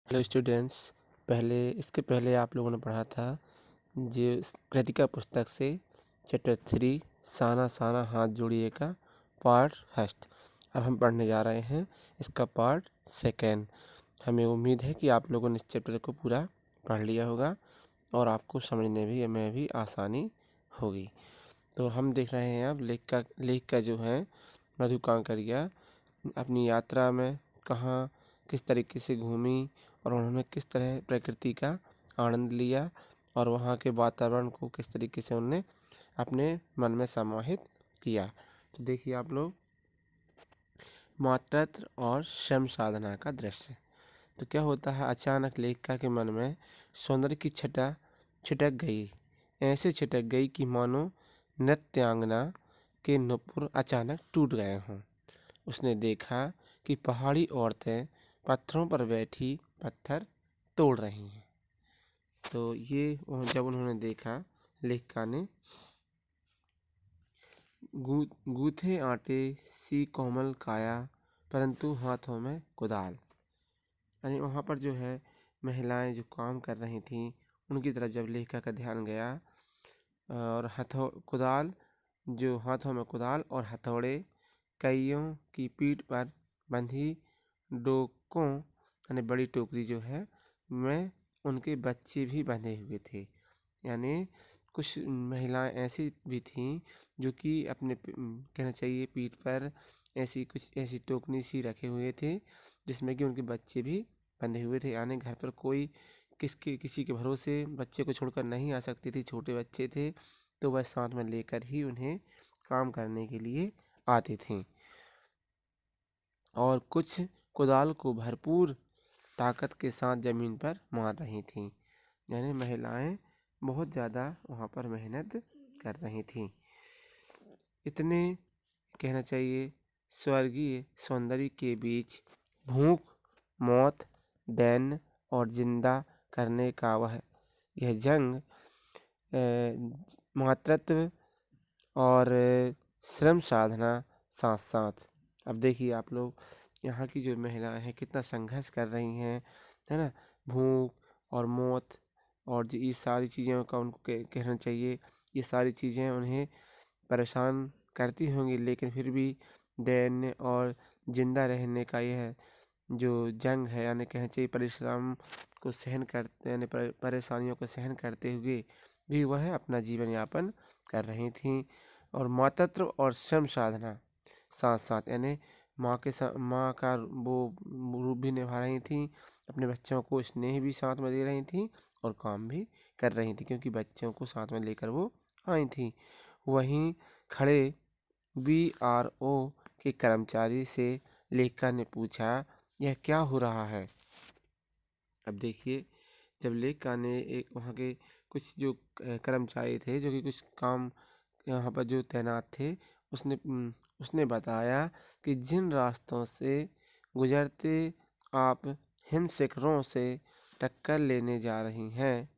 Hello students. इसके पहले आप लोगों ने पढ़ा था जो कृतिका पुस्तक से चैप्टर 3 साना साना हाथ जोड़िए का पार्ट फर्स्ट। अब हम पढ़ने जा रहे हैं इसका पार्ट सेकेंड। हमें उम्मीद है कि आप लोगों ने इस चैप्टर को पूरा पढ़ लिया होगा और आपको समझने में भी आसानी होगी। तो हम देख रहे हैं अब लेख का जो है मधु कांकरिया अपनी यात्रा में कहाँ किस तरीके से घूमी और उन्होंने किस तरह प्रकृति का आनंद लिया और वहाँ के वातावरण को किस तरीके से उन्होंने अपने मन में समाहित किया। तो देखिए आप लोग, मातृत्व और श्रम साधना का दृश्य। तो क्या होता है, अचानक लेखिका के मन में सौंदर्य की छटा छिटक गई। ऐसे छिटक गई कि मानो नृत्यांगना के नुपुर अचानक टूट गए हों। उसने देखा कि पहाड़ी औरतें पत्थरों पर बैठी पत्थर तोड़ रही हैं। तो ये जब उन्होंने देखा, लेखिका ने गूथे आटे सी कोमल काया परंतु हाथों में कुदाल। यानी वहाँ पर जो है महिलाएं जो काम कर रही थीं उनकी तरफ जब लेखिका का ध्यान गया और हाथों में कुदाल और हथौड़े, कईयों की पीठ पर बंधी डोकों यानी बड़ी टोकरी जो है में उनके बच्चे भी बंधे हुए थे। यानी कुछ महिलाएं ऐसी भी थीं जो कि अपने कहना चाहिए पीठ पर ऐसी टोकनी सी रखे हुए थे जिसमें कि उनके बच्चे भी बंधे हुए थे। यानी घर पर कोई किसी के भरोसे बच्चे को छोड़कर नहीं आ सकती थी, छोटे बच्चे थे तो वह साथ में लेकर ही उन्हें काम करने के लिए आते थे। और कुछ कुदाल को भरपूर ताकत के साथ जमीन पर मार रही थीं। यानी महिलाएं बहुत ज़्यादा वहाँ पर मेहनत कर रही थीं। इतने कहना चाहिए स्वर्गीय सौंदर्य के बीच भूख, मौत, दैन्य और जिंदा करने का यह जंग मातृत्व और श्रम साधना साथ साथ। अब देखिए आप लोग, यहाँ की जो महिलाएं हैं कितना संघर्ष कर रही हैं, है ना। भूख और मौत और ये सारी चीज़ों का उनको कहना चाहिए, ये सारी चीज़ें उन्हें परेशान करती होंगी, लेकिन फिर भी दैन्य और जिंदा रहने का यह जो जंग है, यानी कहना चाहिए परिश्रम को सहन करते यानी परेशानियों को सहन करते हुए भी वह अपना जीवन यापन कर रही थीं। और मातृत्व और श्रम साधना साथ साथ, यानी माँ का वो रूप भी निभा रही थीं, अपने बच्चों को स्नेह भी साथ में दे रही थीं और काम भी कर रही थी क्योंकि बच्चों को साथ में लेकर वो आई थी। वहीं खड़े BRO के कर्मचारी से लेखिका ने पूछा, यह क्या हो रहा है। अब देखिए, जब लेखिका ने एक वहाँ के कुछ जो कर्मचारी थे जो कि कुछ काम यहाँ पर जो तैनात थे, उसने बताया कि जिन रास्तों से गुजरते आप हिमशिखरों से टक्कर लेने जा रही हैं,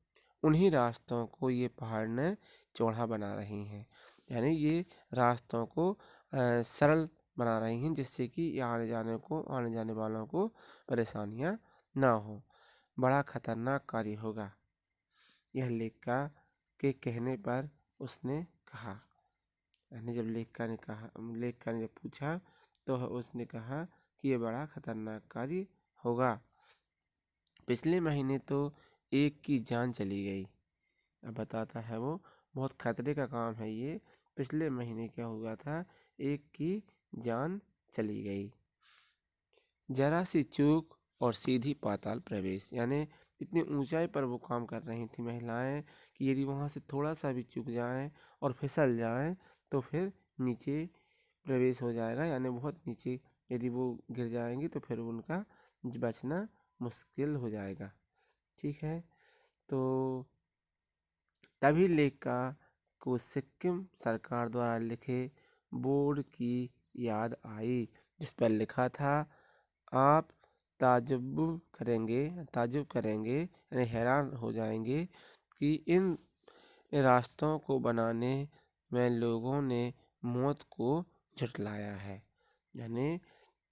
उन्हीं रास्तों को ये पहाड़ ने चौड़ा बना रही हैं। यानी ये रास्तों को सरल बना रही हैं जिससे कि आने जाने वालों को परेशानियाँ ना हो। बड़ा खतरनाक कार्य होगा, यह लेखिका के कहने पर उसने कहा। यानी जब लेखिका ने जब पूछा तो उसने कहा कि यह बड़ा खतरनाक कार्य होगा। पिछले महीने तो एक की जान चली गई। अब बताता है वो, बहुत खतरे का काम है ये। पिछले महीने क्या हुआ था, एक की जान चली गई। जरा सी चूक और सीधी पाताल प्रवेश। यानी इतनी ऊंचाई पर वो काम कर रही थी महिलाएं कि यदि वहाँ से थोड़ा सा भी चूक जाएं और फिसल जाएं तो फिर नीचे प्रवेश हो जाएगा। यानी बहुत नीचे यदि वो गिर जाएंगी तो फिर उनका बचना मुश्किल हो जाएगा। ठीक है, तो तभी लेखिका को सिक्किम सरकार द्वारा लिखे बोर्ड की याद आई जिस पर लिखा था, आप ताजुब करेंगे यानी हैरान हो जाएंगे कि इन रास्तों को बनाने में लोगों ने मौत को झुठलाया है। यानी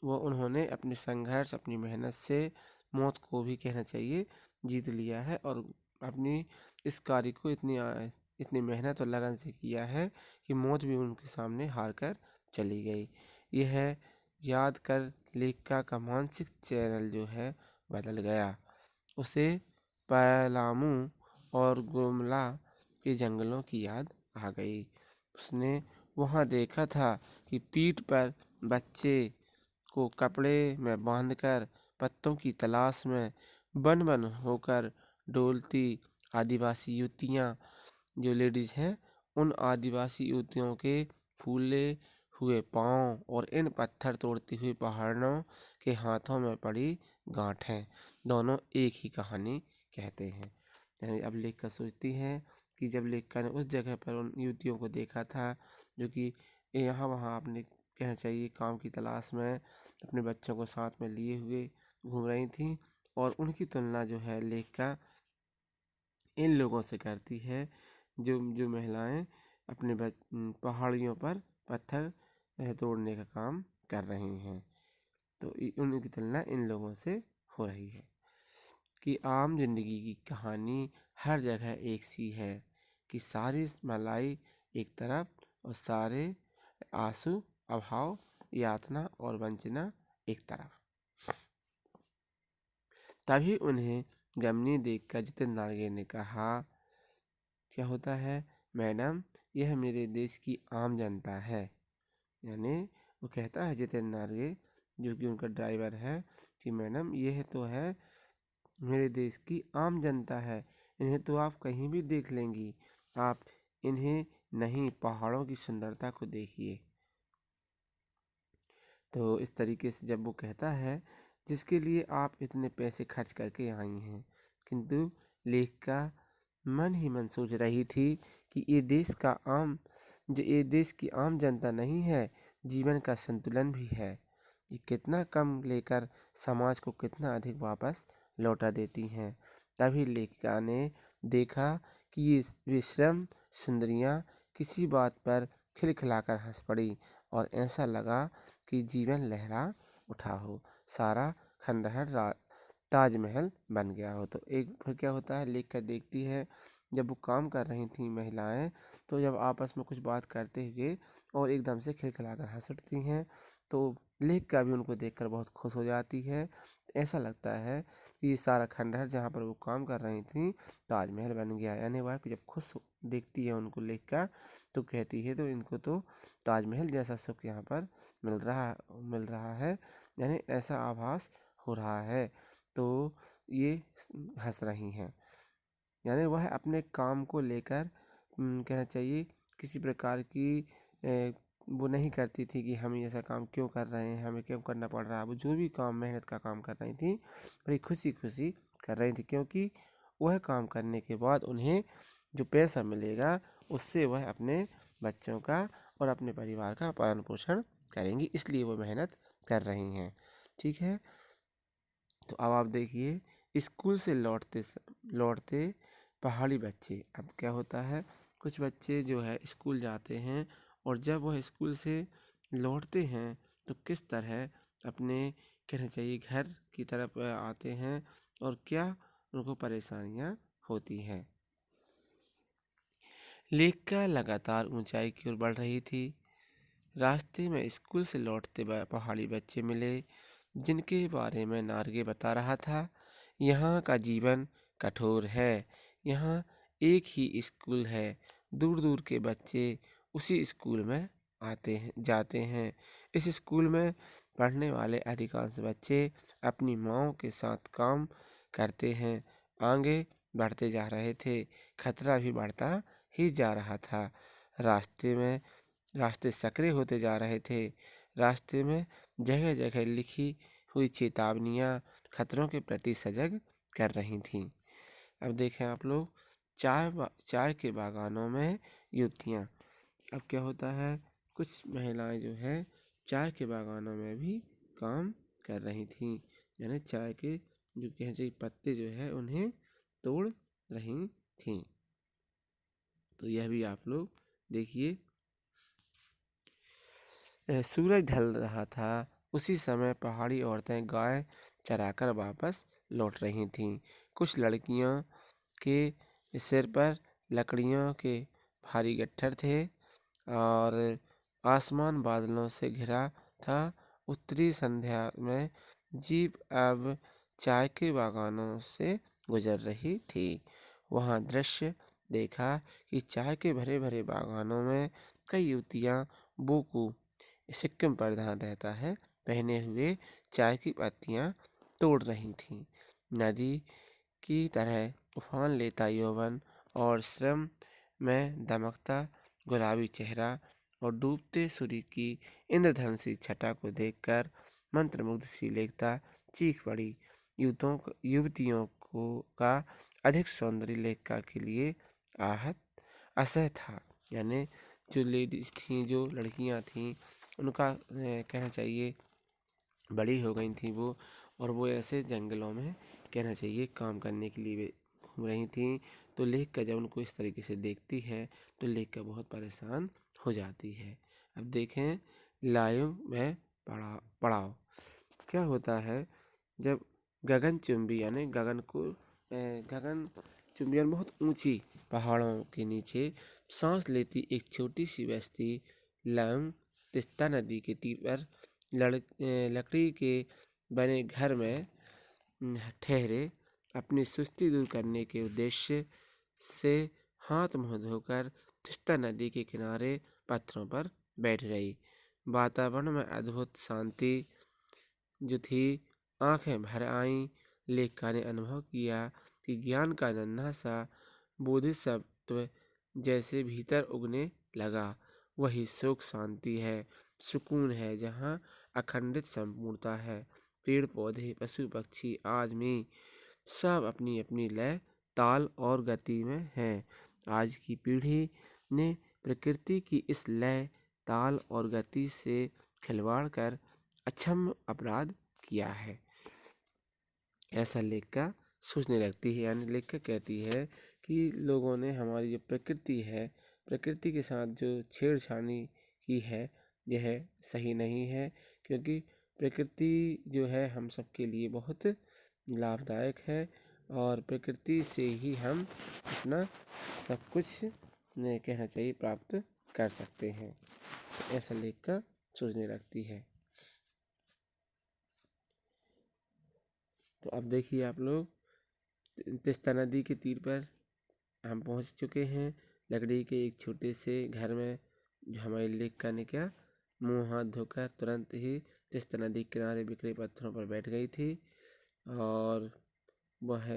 उन्होंने अपने संघर्ष, अपनी मेहनत से मौत को भी कहना चाहिए जीत लिया है और अपनी इस कार्य को इतनी मेहनत और लगन से किया है कि मौत भी उनके सामने हार कर चली गई। यह याद कर लेखिका का मानसिक चैनल जो है बदल गया। उसे पलामू और गुमला के जंगलों की याद आ गई। उसने वहाँ देखा था कि पीठ पर बच्चे को कपड़े में बांधकर पत्तों की तलाश में बन बन होकर डोलती आदिवासी युवतियाँ, जो लेडीज हैं, उन आदिवासी युवतियों के फूले हुए पाँव और इन पत्थर तोड़ती हुई पहाड़ों के हाथों में पड़ी गांठें दोनों एक ही कहानी कहते हैं। यानी अब लेखिका सोचती है कि जब लेखिका ने उस जगह पर उन युवतियों को देखा था जो कि यहाँ वहाँ अपने कहना चाहिए काम की तलाश में अपने बच्चों को साथ में लिए हुए घूम रही थी, और उनकी तुलना जो है लेखिका इन लोगों से करती है जो जो महिलाएं अपने पहाड़ियों पर पत्थर तोड़ने का काम कर रही हैं। तो उनकी तुलना इन लोगों से हो रही है कि आम जिंदगी की कहानी हर जगह एक सी है कि सारी मलाई एक तरफ और सारे आंसू, अभाव, यातना और वंचना एक तरफ। तभी उन्हें गमनी देखकर जितेंद्र नारगे ने कहा, क्या होता है मैडम, यह मेरे देश की आम जनता है। यानी वो कहता है जितेंद्र नारगे, जो कि उनका ड्राइवर है, कि मैडम यह तो है मेरे देश की आम जनता है, इन्हें तो आप कहीं भी देख लेंगी, आप इन्हें नहीं पहाड़ों की सुंदरता को देखिए। तो इस तरीके से जब वो कहता है जिसके लिए आप इतने पैसे खर्च करके आई हैं, किंतु लेखिका मन ही मन सोच रही थी कि ये देश की आम जनता नहीं है, जीवन का संतुलन भी है। ये कितना कम लेकर समाज को कितना अधिक वापस लौटा देती हैं। तभी लेखिका ने देखा कि ये विश्रम सुंदरियाँ किसी बात पर खिलखिलाकर हंस पड़ी और ऐसा लगा कि जीवन लहरा उठा हो, सारा खंडहर ताजमहल बन गया हो। तो एक फिर क्या होता है, लेखिका देखती है जब वो काम कर रही थी महिलाएं, तो जब आपस में कुछ बात करते हुए और एकदम से खिलखिलाकर हंस उठती हैं, तो लेखिका भी उनको देखकर बहुत खुश हो जाती है। ऐसा लगता है कि ये सारा खंडहर जहाँ पर वो काम कर रही थी ताजमहल बन गया। यानी वह जब खुश देखती है उनको लेखिका, तो कहती है तो इनको तो ताजमहल जैसा सुख यहाँ पर मिल रहा है, यानी ऐसा आभास हो रहा है। तो ये हंस रही हैं, यानी वह अपने काम को लेकर कहना चाहिए किसी प्रकार की वो नहीं करती थी कि हम ऐसा काम क्यों कर रहे हैं, हमें क्यों करना पड़ रहा है। वो जो भी काम मेहनत का काम कर रही थी बड़ी खुशी खुशी कर रही थी, क्योंकि वह काम करने के बाद उन्हें जो पैसा मिलेगा उससे वह अपने बच्चों का और अपने परिवार का पालन पोषण करेंगी, इसलिए वो मेहनत कर रही हैं। ठीक है, तो अब आप देखिए स्कूल से लौटते पहाड़ी बच्चे। अब क्या होता है, कुछ बच्चे जो है स्कूल जाते हैं और जब वह स्कूल से लौटते हैं तो किस तरह अपने कहना चाहिए घर की तरफ आते हैं और क्या उनको परेशानियां होती हैं। लेखिका लगातार ऊंचाई की ओर बढ़ रही थी। रास्ते में स्कूल से लौटते पहाड़ी बच्चे मिले जिनके बारे में नार्गे बता रहा था। यहाँ का जीवन कठोर है, यहाँ एक ही स्कूल है, दूर दूर के बच्चे उसी स्कूल में जाते हैं। इस स्कूल में पढ़ने वाले अधिकांश बच्चे अपनी माँओं के साथ काम करते हैं। आगे बढ़ते जा रहे थे, खतरा भी बढ़ता ही जा रहा था। रास्ते सकरे होते जा रहे थे। रास्ते में जगह जगह लिखी हुई चेतावनियाँ खतरों के प्रति सजग कर रही थीं। अब देखें आप लोग, चाय के बागानों में युवतियाँ। अब क्या होता है, कुछ महिलाएं जो है चाय के बागानों में भी काम कर रही थीं, यानी चाय के जो कह चाहिए पत्ते जो है उन्हें तोड़ रही थीं। तो यह भी आप लोग देखिए। सूरज ढल रहा था, उसी समय पहाड़ी औरतें गाय चराकर वापस लौट रही थीं। कुछ लड़कियों के सिर पर लकड़ियों के भारी गट्ठर थे और आसमान बादलों से घिरा था। उत्तरी संध्या में जीप अब चाय के बागानों से गुजर रही थी। वहाँ दृश्य देखा कि चाय के भरे भरे बागानों में कई युवतियाँ बोकू सिक्किम परिधान रहता है पहने हुए चाय की पत्तियाँ तोड़ रही थीं। नदी की तरह उफान लेता यौवन और श्रम में दमकता गुलाबी चेहरा और डूबते सूर्य की इंद्रधनुषी छटा को देखकर मंत्रमुग्ध सी लेखता चीख पड़ी। युवतियों को का अधिक सौंदर्य लेखिका के लिए आहत असह था। यानी जो लेडीज थीं, जो लड़कियां थीं, उनका कहना चाहिए बड़ी हो गई थी वो, और वो ऐसे जंगलों में कहना चाहिए काम करने के लिए घूम रही थीं। तो लेखिका जब उनको इस तरीके से देखती है तो लेखिका बहुत परेशान हो जाती है। अब देखें लाइव में पड़ाव क्या होता है। जब गगनचुंबी यानी गगनचुंबी यानी बहुत ऊंची पहाड़ों के नीचे सांस लेती एक छोटी सी बस्ती लांग तिस्ता नदी के तीर पर लकड़ी के बने घर में ठहरे अपनी सुस्ती दूर करने के उद्देश्य से हाथ मुँह धोकर तिस्ता नदी के किनारे पत्थरों पर बैठ गई। वातावरण में अद्भुत शांति जो थी आंखें भर आईं। लेखिका ने अनुभव किया कि ज्ञान का नन्हा सा बोधिसत्व जैसे भीतर उगने लगा। वही सुख शांति है, सुकून है जहाँ अखंडित संपूर्णता है। पेड़ पौधे पशु पक्षी आदमी सब अपनी अपनी लय ताल और गति में हैं। आज की पीढ़ी ने प्रकृति की इस लय ताल और गति से खिलवाड़ कर अक्षम्य अपराध किया है। ऐसा लेखिका सोचने लगती है। यानी लेखिका कहती है कि लोगों ने हमारी जो प्रकृति है, प्रकृति के साथ जो छेड़छाड़ी की है, यह सही नहीं है। क्योंकि प्रकृति जो है हम सबके लिए बहुत लाभदायक है और प्रकृति से ही हम अपना सब कुछ कहना चाहिए प्राप्त कर सकते हैं। ऐसा लेखिका सोचने लगती है। तो अब देखिए आप लोग तिस्ता नदी के तीर पर हम पहुंच चुके हैं। लकड़ी के एक छोटे से घर में जो हमारे लेखिका ने क्या मुंह हाथ धोकर तुरंत ही तिस्ता नदी के किनारे बिखरे पत्थरों पर बैठ गई थी। और वह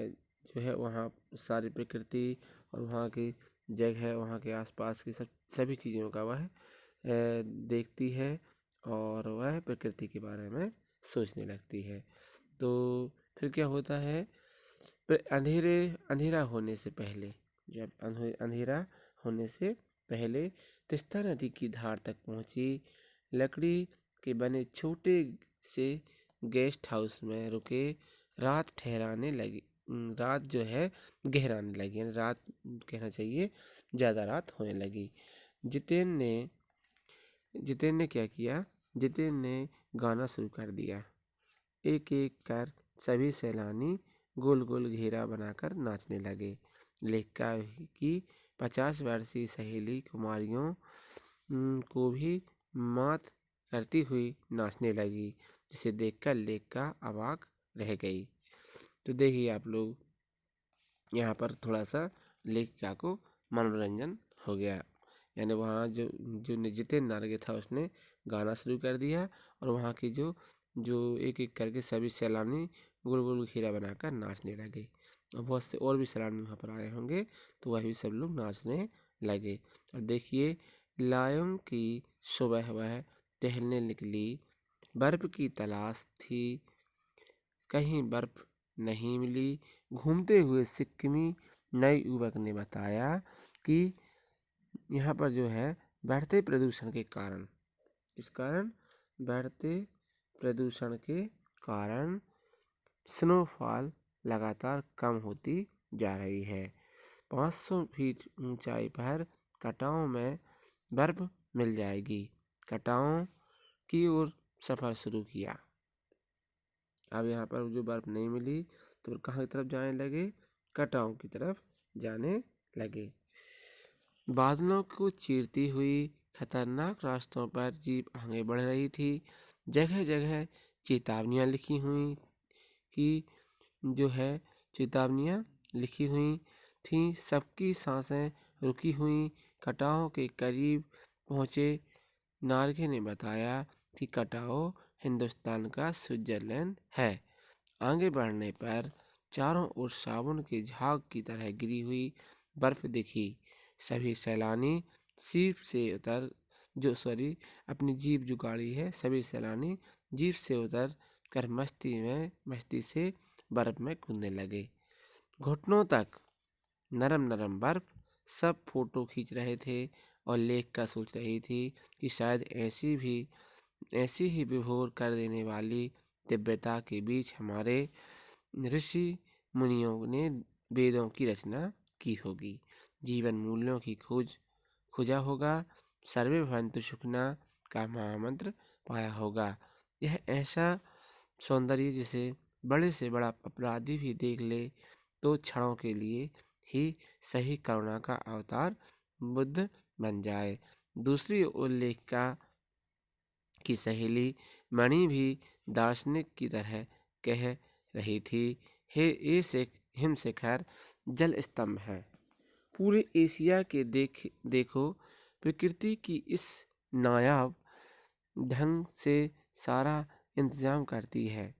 जो है वहाँ सारी प्रकृति और वहाँ की जगह, वहाँ के आसपास की सभी चीज़ों का वह देखती है और वह प्रकृति के बारे में सोचने लगती है। तो फिर क्या होता है, अंधेरा होने से पहले, जब अंधेरा होने से पहले तिस्ता नदी की धार तक पहुंची। लकड़ी के बने छोटे से गेस्ट हाउस में रुके। रात ठहराने लगी। रात जो है गहराने लगी, यानी रात कहना चाहिए ज़्यादा रात होने लगी। जितेन ने क्या किया, जितेन ने गाना शुरू कर दिया। एक एक कर सभी सैलानी गोल गोल घेरा बनाकर नाचने लगे। लेखिका की 50 वर्षीय सहेली कुमारियों को भी मात करती हुई नाचने लगी, जिसे देखकर लेखिका अवाक रह गई। तो देखिए आप लोग यहाँ पर थोड़ा सा लेखिका को मनोरंजन हो गया। यानी वहाँ जो जितेन नारगे था उसने गाना शुरू कर दिया और वहाँ की जो एक एक करके सभी सैलानी गोल गोल घेरा बनाकर नाचने लगे। और बहुत से और भी सैलानी वहाँ पर आए होंगे तो वह भी सब लोग नाचने लगे। और देखिए लायन की सुबह वह टहलने निकली। बर्फ की तलाश थी, कहीं बर्फ नहीं मिली। घूमते हुए सिक्किमी नए युवक ने बताया कि यहाँ पर जो है बढ़ते प्रदूषण के कारण, इस कारण बढ़ते प्रदूषण के कारण स्नोफॉल लगातार कम होती जा रही है। 500 फीट ऊंचाई पर कटाव में बर्फ मिल जाएगी। कटाव की ओर सफ़र शुरू किया। अब यहाँ पर जो बर्फ़ नहीं मिली तो कहाँ की तरफ जाने लगे, कटाव की तरफ जाने लगे। बादलों को चीरती हुई खतरनाक रास्तों पर जीप आगे बढ़ रही थी। जगह जगह चेतावनियां लिखी हुई कि जो है चेतावनियां लिखी हुई थी। सबकी सांसें रुकी हुई। कटाव के करीब पहुंचे नार्गे ने बताया कि कटाव हिंदुस्तान का स्विट्जरलैंड है। आगे बढ़ने पर चारों ओर साबुन के झाग की तरह गिरी हुई बर्फ दिखी। सभी सैलानी जीप से उतर अपनी जीप जो गाड़ी है, सभी सैलानी जीप से उतर कर मस्ती से बर्फ में कूदने लगे। घुटनों तक नरम नरम बर्फ। सब फोटो खींच रहे थे और लेख का सोच रही थी कि शायद ऐसी ही विभोर कर देने वाली दिव्यता के बीच हमारे ऋषि मुनियों ने वेदों की रचना की होगी। जीवन मूल्यों की खोजा होगा। सर्वे भवन्तु सुखिनः का महामंत्र पाया होगा। यह ऐसा सौंदर्य जिसे बड़े से बड़ा अपराधी भी देख ले तो क्षणों के लिए ही सही करुणा का अवतार बुद्ध बन जाए। दूसरी ओर लेखिका की सहेली मणि भी दार्शनिक की तरह कह रही थी, हे हिमशिखर जल स्तंभ है। पूरे एशिया के देखो, प्रकृति की इस नायाब ढंग से सारा इंतजाम करती है।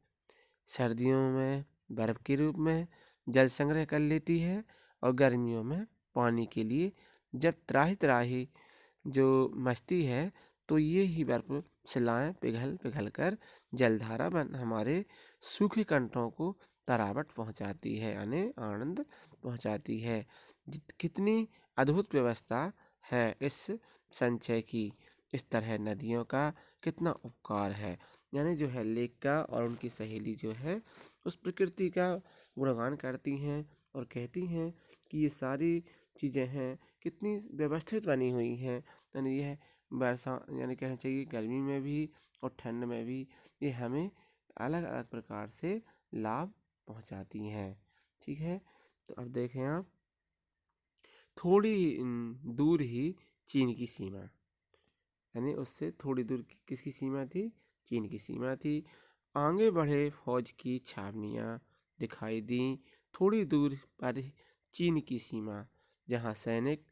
सर्दियों में बर्फ के रूप में जल संग्रह कर लेती है और गर्मियों में पानी के लिए जब त्राही त्राही जो मचती है तो ये ही बर्फ शिलाएं पिघल पिघल कर जलधारा बन हमारे सूखे कंठों को तरावट पहुंचाती है, यानी आनंद पहुंचाती है। कितनी अद्भुत व्यवस्था है इस संचय की। इस तरह नदियों का कितना उपकार है। यानी जो है लेखिका और उनकी सहेली जो है उस प्रकृति का गुणगान करती हैं और कहती हैं कि ये सारी चीज़ें हैं कितनी व्यवस्थित बनी हुई हैं। यानी यह वर्षा यानी कहना चाहिए गर्मी में भी और ठंड में भी ये हमें अलग अलग प्रकार से लाभ पहुंचाती हैं। ठीक है, तो अब देखें आप थोड़ी दूर ही चीन की सीमा, यानी उससे थोड़ी दूर किसकी सीमा थी, चीन की सीमा थी। आगे बढ़े फौज की छावनियाँ दिखाई दी। थोड़ी दूर पर चीन की सीमा, जहाँ सैनिक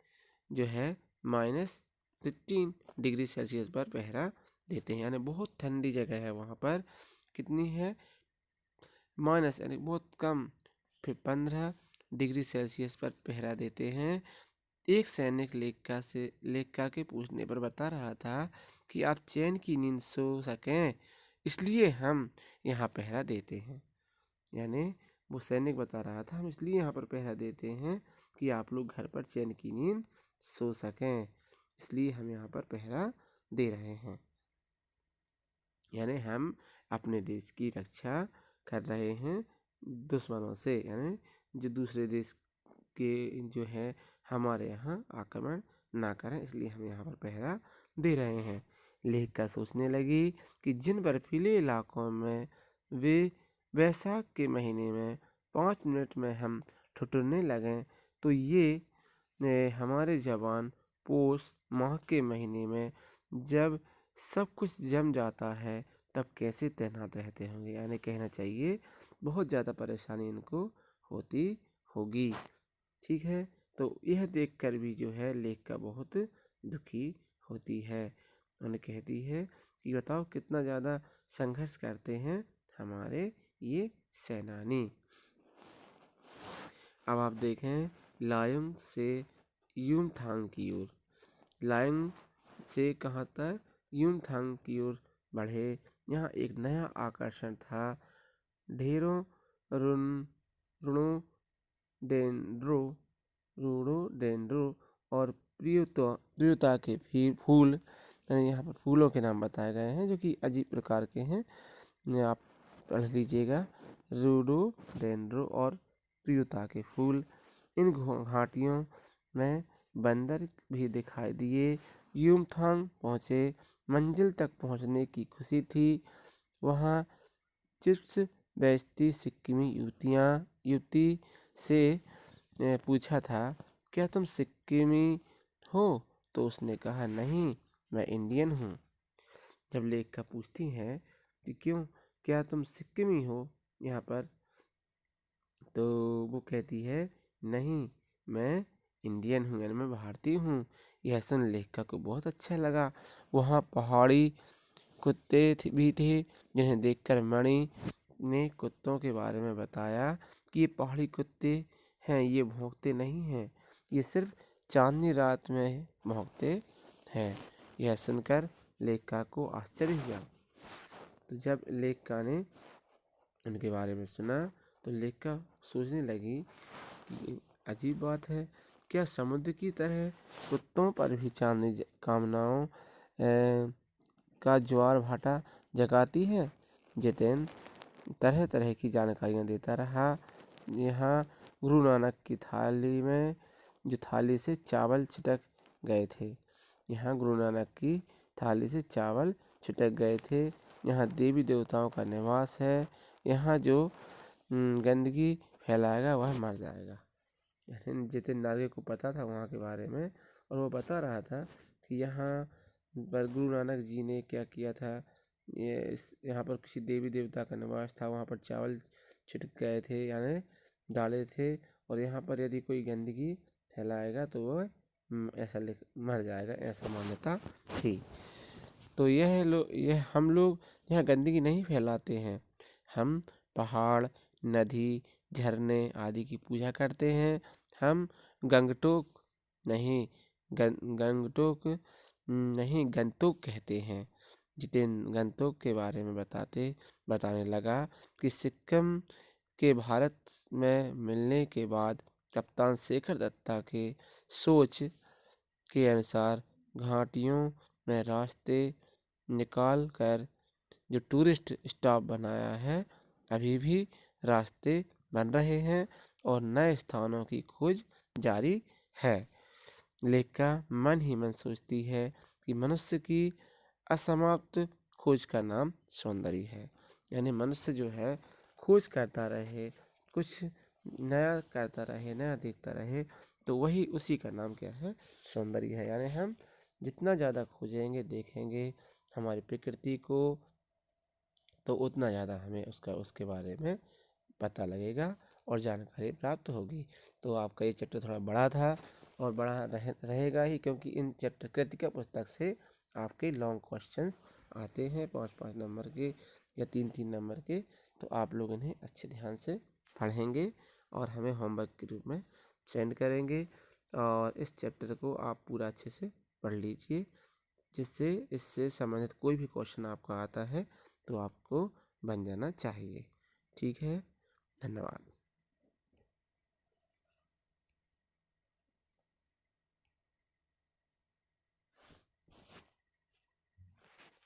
जो है -13 डिग्री सेल्सियस पर पहरा देते हैं, यानी बहुत ठंडी जगह है वहाँ पर। कितनी है माइनस, यानी बहुत कम, फिर 15 डिग्री सेल्सियस पर पहरा देते हैं। एक सैनिक लेखिका के पूछने पर बता रहा था कि आप चैन की नींद सो सकें इसलिए हम यहाँ पहरा देते हैं। यानी वो सैनिक बता रहा था हम इसलिए यहाँ पर पहरा देते हैं कि आप लोग घर पर चैन की नींद सो सकें, इसलिए हम यहाँ पर पहरा दे रहे हैं। यानी हम अपने देश की रक्षा कर रहे हैं दुश्मनों से, यानी जो दूसरे देश के जो है हमारे यहाँ आक्रमण ना करें, इसलिए हम यहाँ पर पहरा दे रहे हैं। लेखिका सोचने लगी कि जिन बर्फीले इलाकों में वे वैशाख के महीने में 5 मिनट में हम ठिठुरने लगें तो ये हमारे जवान पौष माह के महीने में जब सब कुछ जम जाता है तब कैसे तैनात रहते होंगे। यानी कहना चाहिए बहुत ज़्यादा परेशानी इनको होती होगी। ठीक है, तो यह देखकर भी जो है लेखिका बहुत दुखी होती है। उन्हें कहती है कि बताओ कितना ज़्यादा संघर्ष करते हैं हमारे ये सेनानी। अब आप देखें लायुंग से युमथांग की ओर। लायुंग से कहाँ तक, युमथांग की ओर बढ़े। यहाँ एक नया आकर्षण था। ढेरों रोडोडेंड्रो और प्रियोता के फूल, यहाँ पर फूलों के नाम बताए गए हैं जो कि अजीब प्रकार के हैं, आप पढ़ लीजिएगा। रोडोडेंड्रो और प्रियोता के फूल। इन घाटियों में बंदर भी दिखाई दिए। युमथांग पहुँचे। मंजिल तक पहुंचने की खुशी थी। वहाँ चिप्स बेचती सिक्किमी युवती से पूछा था, क्या तुम सिक्किमी हो? तो उसने कहा, नहीं, मैं इंडियन हूँ। जब लेखिका पूछती है कि क्यों, क्या तुम सिक्किमी हो यहाँ पर, तो वो कहती है, नहीं, मैं इंडियन हूँ, यानी मैं भारतीय हूँ। यह सुन लेखिका को बहुत अच्छा लगा। वहाँ पहाड़ी कुत्ते भी थे, जिन्हें देखकर मणि ने कुत्तों के बारे में बताया कि ये पहाड़ी कुत्ते हैं, ये भौंकते नहीं हैं, ये सिर्फ चांदनी रात में भौंकते हैं। यह सुनकर लेखिका को आश्चर्य हुआ। तो जब लेखिका ने उनके बारे में सुना तो लेखिका सोचने लगी कि अजीब बात है, क्या समुद्र की तरह कुत्तों पर भी चांदनी कामनाओं का ज्वार भाटा जगाती है? जितेंद्र तरह तरह की जानकारियाँ देता रहा। यहाँ गुरु नानक की थाली में जो थाली से चावल छिटक गए थे, यहाँ गुरु नानक की थाली से चावल छिटक गए थे। यहाँ देवी देवताओं का निवास है। यहाँ जो गंदगी फैलाएगा वह मर जाएगा। यानी जितेंद्र नार्गे को पता था वहाँ के बारे में, और वो बता रहा था कि यहाँ पर गुरु नानक जी ने क्या किया था। यहाँ पर किसी देवी देवता का निवास था, वहाँ पर चावल छिटक गए थे, यानी डाले थे, और यहाँ पर यदि कोई गंदगी फैलाएगा तो वो ऐसा मर जाएगा, ऐसा मान्यता थी। तो यह हम लोग यहाँ गंदगी नहीं फैलाते हैं। हम पहाड़, नदी, झरने आदि की पूजा करते हैं। हम गंगटोक नहीं गंगटोक नहीं गंतोक कहते हैं। जितेंद्र गंतोक के बारे में बताने लगा कि सिक्किम के भारत में मिलने के बाद कप्तान शेखर दत्ता के सोच के अनुसार घाटियों में रास्ते निकाल कर जो टूरिस्ट स्टॉप बनाया है, अभी भी रास्ते बन रहे हैं और नए स्थानों की खोज जारी है। लेखिका मन ही मन सोचती है कि मनुष्य की असमाप्त खोज का नाम सौंदर्य है। यानी मनुष्य जो है खोज करता रहे, कुछ नया करता रहे, नया देखता रहे, तो वही उसी का नाम क्या है, सौंदर्य है। यानी हम जितना ज़्यादा खोजेंगे, देखेंगे हमारी प्रकृति को, तो उतना ज़्यादा हमें उसके बारे में पता लगेगा और जानकारी प्राप्त होगी। तो आपका ये चैप्टर थोड़ा बड़ा था और बड़ा रहेगा ही, क्योंकि इन चैप्टर कृतिका पुस्तक से आपके लॉन्ग क्वेश्चंस आते हैं 5-5 नंबर के या 3-3 नंबर के। तो आप लोग इन्हें अच्छे ध्यान से पढ़ेंगे और हमें होमवर्क के रूप में सेंड करेंगे, और इस चैप्टर को आप पूरा अच्छे से पढ़ लीजिए, जिससे इससे संबंधित कोई भी क्वेश्चन आपका आता है तो आपको बन जाना चाहिए। ठीक है, धन्यवाद।